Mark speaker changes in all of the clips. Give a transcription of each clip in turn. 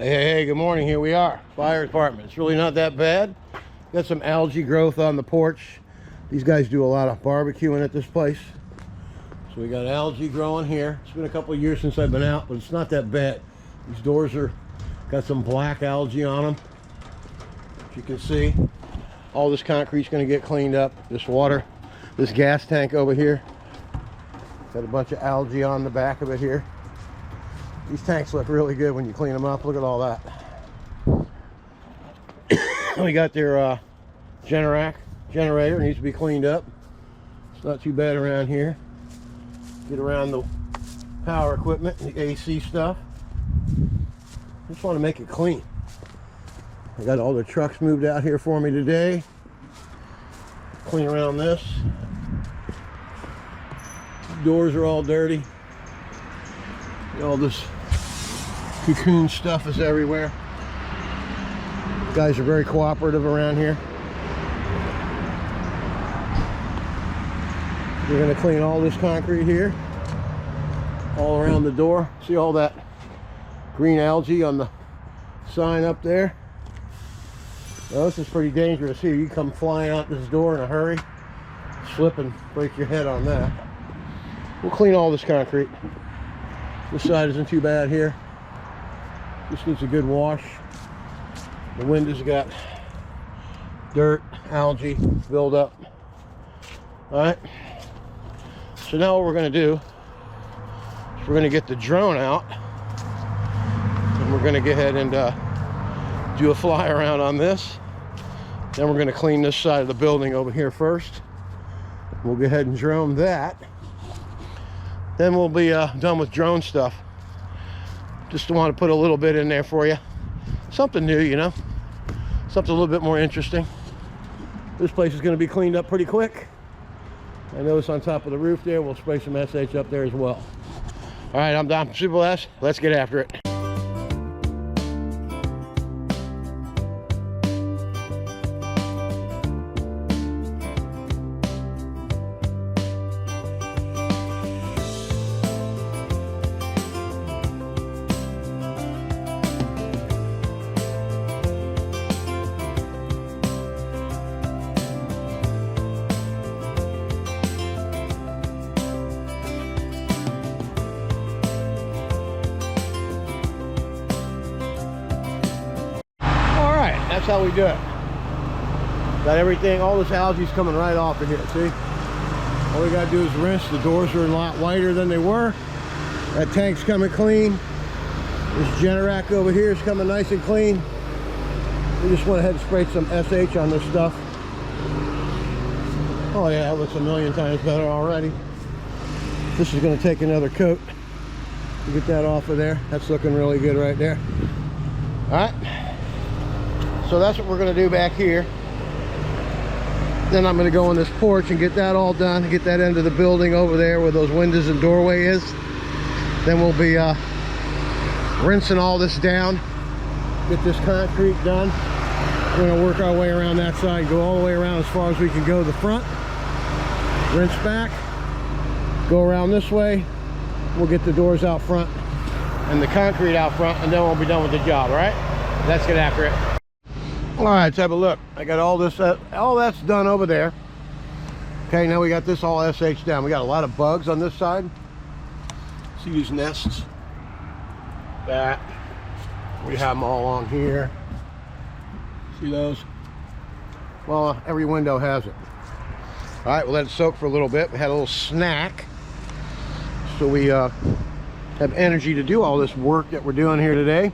Speaker 1: Hey, good morning. Here we are, fire department. It's really not that bad. Got some algae growth on the porch. These guys do a lot of barbecuing at this place. So we got algae growing here. It's been a couple of years since I've been out, but it's not that bad. These doors are got some black algae on them. As you can see, all this concrete's going to get cleaned up. This water, this gas tank over here, got a bunch of algae on the back of it here. These tanks look really good when you clean them up. Look at all that. We got their generator needs to be cleaned up. It's not too bad around here. Get around the power equipment, the AC stuff. Just want to make it clean. I got all the trucks moved out here for me today. Clean around this. Doors are all dirty. All this cocoon stuff is everywhere. Guys are very cooperative around here. We're going to clean all this concrete here, all around the door. See all that green algae on the sign up there? Well, this is pretty dangerous here. You come flying out this door in a hurry, slip and break your head on that. We'll clean all this concrete. This side isn't too bad here. Just needs a good wash. The windows got dirt, algae buildup. Alright. So now what we're going to do is we're going to get the drone out. And we're going to go ahead and do a fly around on this. Then we're going to clean this side of the building over here first. We'll go ahead and drone that. Then we'll be done with drone stuff. Just want to put a little bit in there for you. Something new, you know. Something a little bit more interesting. This place is going to be cleaned up pretty quick. I notice on top of the roof there, we'll spray some SH up there as well. All right, I'm Dom Super Les. Let's get after it. That's how we do it. Got everything, all this algae's coming right off of here, see? All we gotta do is rinse. The doors are a lot whiter than they were. That tank's coming clean. This Generac over here is coming nice and clean. We just went ahead and sprayed some SH on this stuff. Oh yeah, that looks a million times better already. This is gonna take another coat to get that off of there. That's looking really good right there. All right. So that's what we're going to do back here. Then I'm going to go on this porch and get that all done, get that end of the building over there where those windows and doorway is. Then we'll be rinsing all this down, get this concrete done. We're going to work our way around that side, go all the way around as far as we can go to the front, rinse back, go around this way. We'll get the doors out front and the concrete out front, and then we'll be done with the job. All right, let's get after it. All right, let's have a look. I got all this, all that's done over there. Okay, now we got this all SH down. We got a lot of bugs on this side. See these nests? That. We have them all along here. See those? Well, every window has it. All right, we'll let it soak for a little bit. We had a little snack. So we have energy to do all this work that we're doing here today.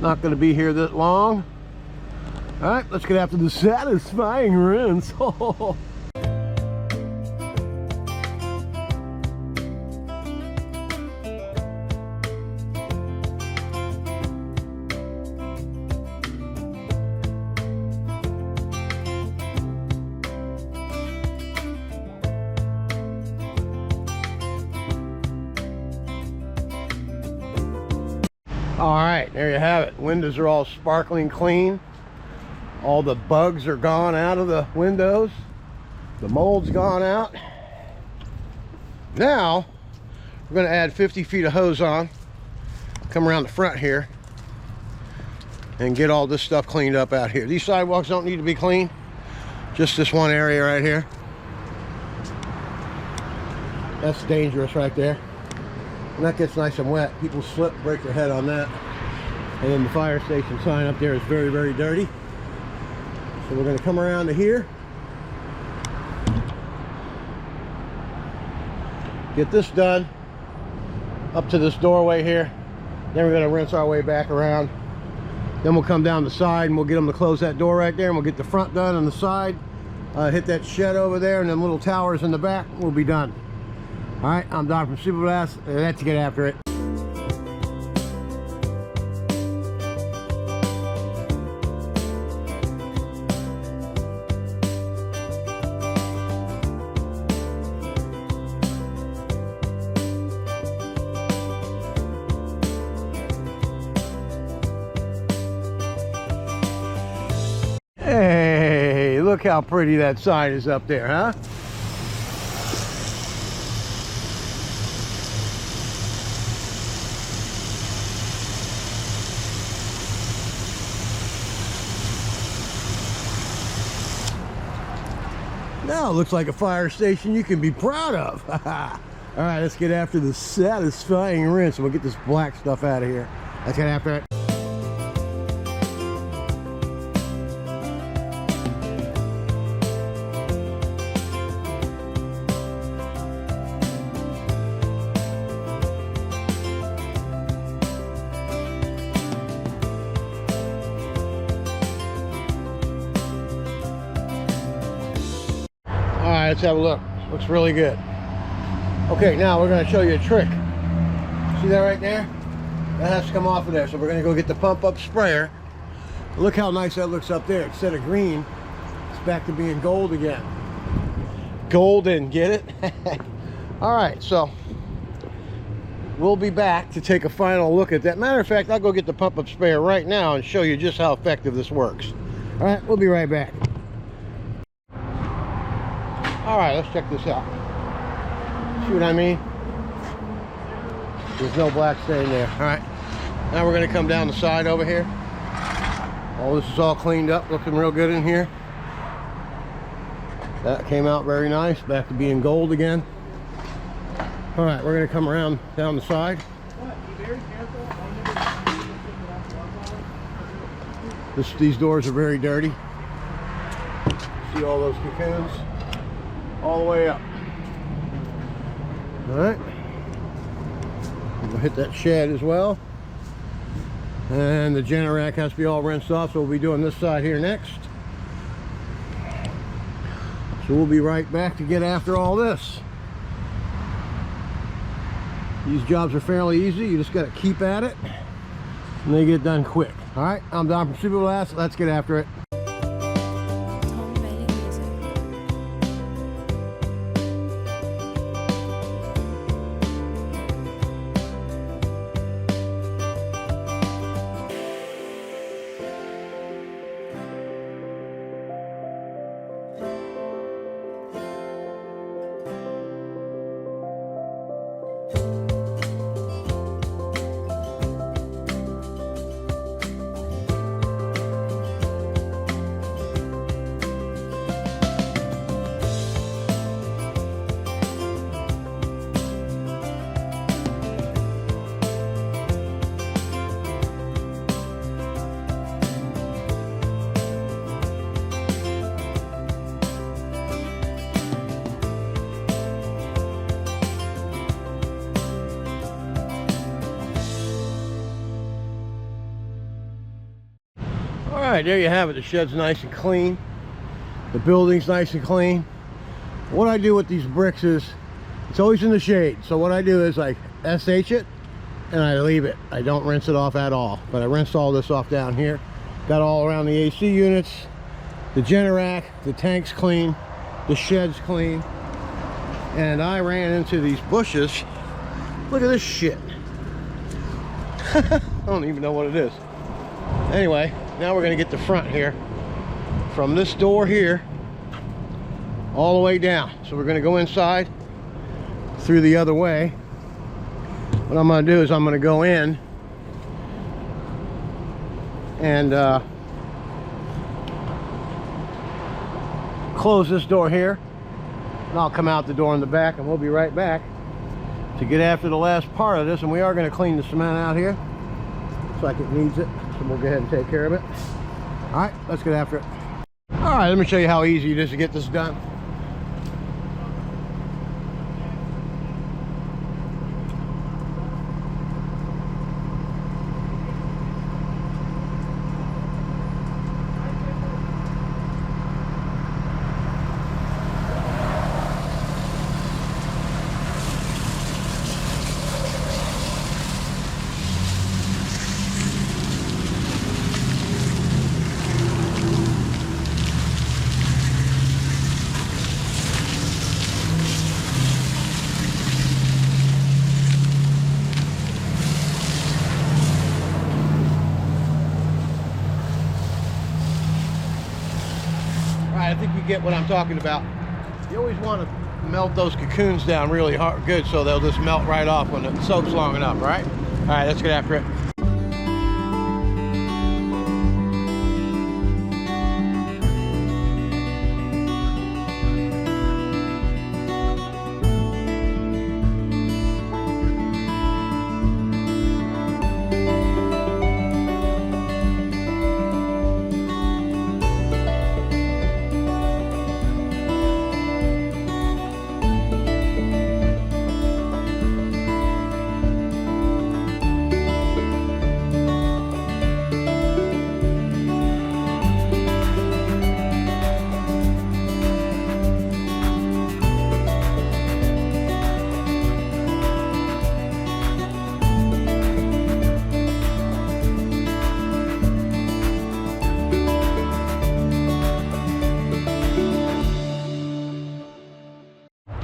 Speaker 1: Not going to be here that long. All right, let's get after the satisfying rinse. All right, there you have it. Windows are all sparkling clean. All the bugs are gone out of the windows. The mold's gone out. Now, we're going to add 50 feet of hose on. Come around the front here. and get all this stuff cleaned up out here. These sidewalks don't need to be cleaned, just this one area right here. That's dangerous right there. And that gets nice and wet. People slip, break their head on that. And then the fire station sign up there is very, very dirty. So we're going to come around to here. Get this done. Up to this doorway here. Then we're going to rinse our way back around. Then we'll come down the side and we'll get them to close that door right there. And we'll get the front done on the side. Hit that shed over there and then little towers in the back. We'll be done. Alright, I'm Don from Super Blast. Let's get after it. Hey, look how pretty that sign is up there, huh? Now it looks like a fire station you can be proud of. All right, let's get after the satisfying rinse. We'll get this black stuff out of here. Let's get after it. Let's have a look. Looks really good. Okay, now we're going to show you a trick. See that right there? That has to come off of there. So we're going to go get the pump up sprayer. Look how nice that looks up there. Instead of green, it's back to being gold again. Golden, get it? All right, so we'll be back to take a final look at that. Matter of fact, I'll go get the pump up sprayer right now and show you just how effective this works. All right, we'll be right back. All right, let's check this out. See what I mean? There's no black stain there. All right, now we're going to come down the side over here. All this is all cleaned up, looking real good in here. That came out very nice, back to being gold again. All right, we're going to come around down the side. These doors are very dirty. See all those cocoons? All the way up. All right, we'll hit that shed as well, and the Generac has to be all rinsed off, so we'll be doing this side here next. So we'll be right back to get after all this. These jobs are fairly easy. You just got to keep at it and they get done quick. All right, I'm Don from Super Blast. Let's get after it. All right, there you have it. The shed's nice and clean. The building's nice and clean. What I do with these bricks is, it's always in the shade. So what I do is I SH it and I leave it. I don't rinse it off at all. But I rinsed all this off down here. Got all around the AC units, the Generac, the tank's clean, the shed's clean. And I ran into these bushes. Look at this shit. I don't even know what it is. Anyway, now we're going to get the front here from this door here all the way down. So we're going to go inside through the other way. What I'm going to do is I'm going to go in and close this door here, and I'll come out the door in the back, and we'll be right back to get after the last part of this. And we are going to clean the cement out here. Looks like it needs it, so we'll go ahead and take care of it. All right, let's get after it. All right, let me show you how easy it is to get this done. I think you get what I'm talking about. You always want to melt those cocoons down really hard, good, so they'll just melt right off when it soaks long enough, right? All right, let's get after it.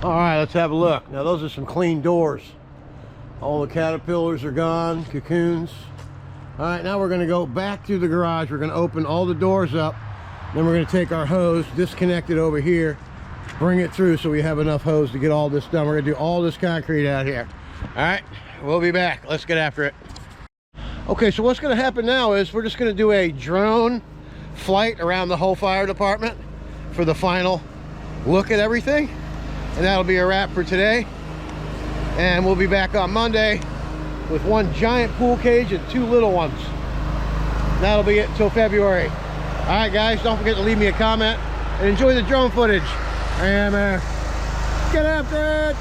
Speaker 1: All right, let's have a look. Now those are some clean doors. All the caterpillars are gone, cocoons. All right, now we're gonna go back through the garage. We're gonna open all the doors up. Then we're gonna take our hose, disconnect it over here, bring it through so we have enough hose to get all this done. We're gonna do all this concrete out here. All right, we'll be back. Let's get after it. Okay, so what's gonna happen now is we're just gonna do a drone flight around the whole fire department for the final look at everything. And that'll be a wrap for today. And we'll be back on Monday with one giant pool cage and two little ones. That'll be it until February. All right, guys, don't forget to leave me a comment and enjoy the drone footage. And get after it.